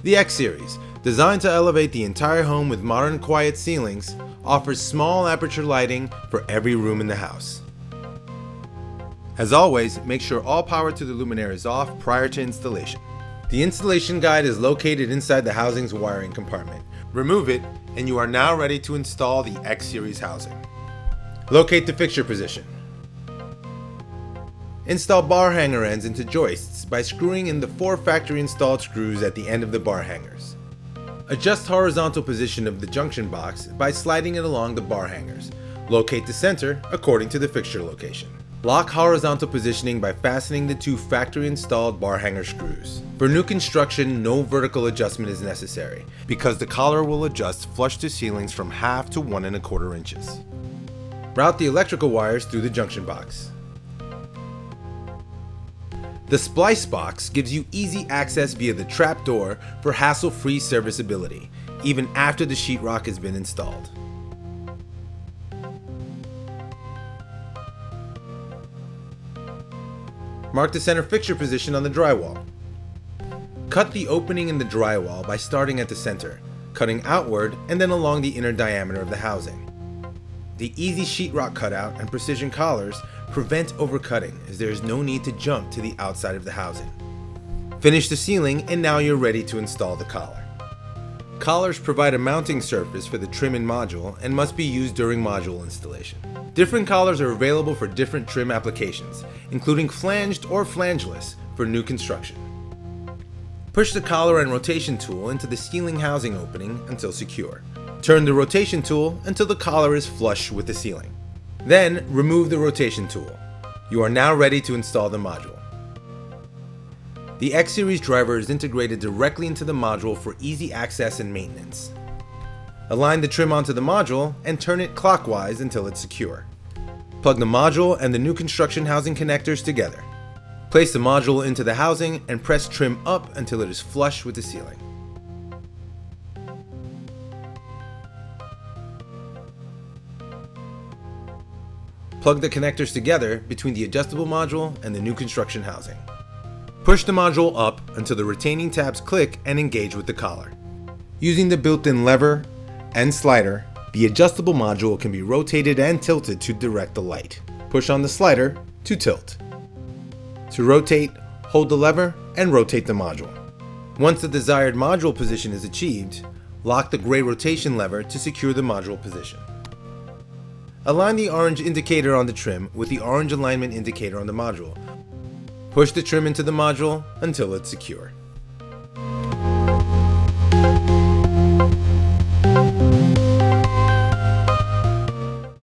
The X Series, designed to elevate the entire home with modern quiet ceilings, offers small aperture lighting for every room in the house. As always, make sure all power to the luminaire is off prior to installation. The installation guide is located inside the housing's wiring compartment. Remove it, and you are now ready to install the X Series housing. Locate the fixture position. Install bar hanger ends into joists by screwing in the 4 factory installed screws at the end of the bar hangers. Adjust horizontal position of the junction box by sliding it along the bar hangers. Locate the center according to the fixture location. Lock horizontal positioning by fastening the 2 factory installed bar hanger screws. For new construction, no vertical adjustment is necessary because the collar will adjust flush to ceilings from 1/2 to 1 1/4 inches. Route the electrical wires through the junction box. The splice box gives you easy access via the trap door for hassle-free serviceability, even after the sheetrock has been installed. Mark the center fixture position on the drywall. Cut the opening in the drywall by starting at the center, cutting outward and then along the inner diameter of the housing. The easy sheetrock cutout and precision collars prevent overcutting, as there is no need to jump to the outside of the housing. Finish the ceiling, and now you're ready to install the collar. Collars provide a mounting surface for the trim and module and must be used during module installation. Different collars are available for different trim applications, including flanged or flangeless for new construction. Push the collar and rotation tool into the ceiling housing opening until secure. Turn the rotation tool until the collar is flush with the ceiling. Then, remove the rotation tool. You are now ready to install the module. The X Series driver is integrated directly into the module for easy access and maintenance. Align the trim onto the module and turn it clockwise until it's secure. Plug the module and the new construction housing connectors together. Place the module into the housing and press trim up until it is flush with the ceiling. Plug the connectors together between the adjustable module and the new construction housing. Push the module up until the retaining tabs click and engage with the collar. Using the built-in lever and slider, the adjustable module can be rotated and tilted to direct the light. Push on the slider to tilt. To rotate, hold the lever and rotate the module. Once the desired module position is achieved, lock the gray rotation lever to secure the module position. Align the orange indicator on the trim with the orange alignment indicator on the module. Push the trim into the module until it's secure.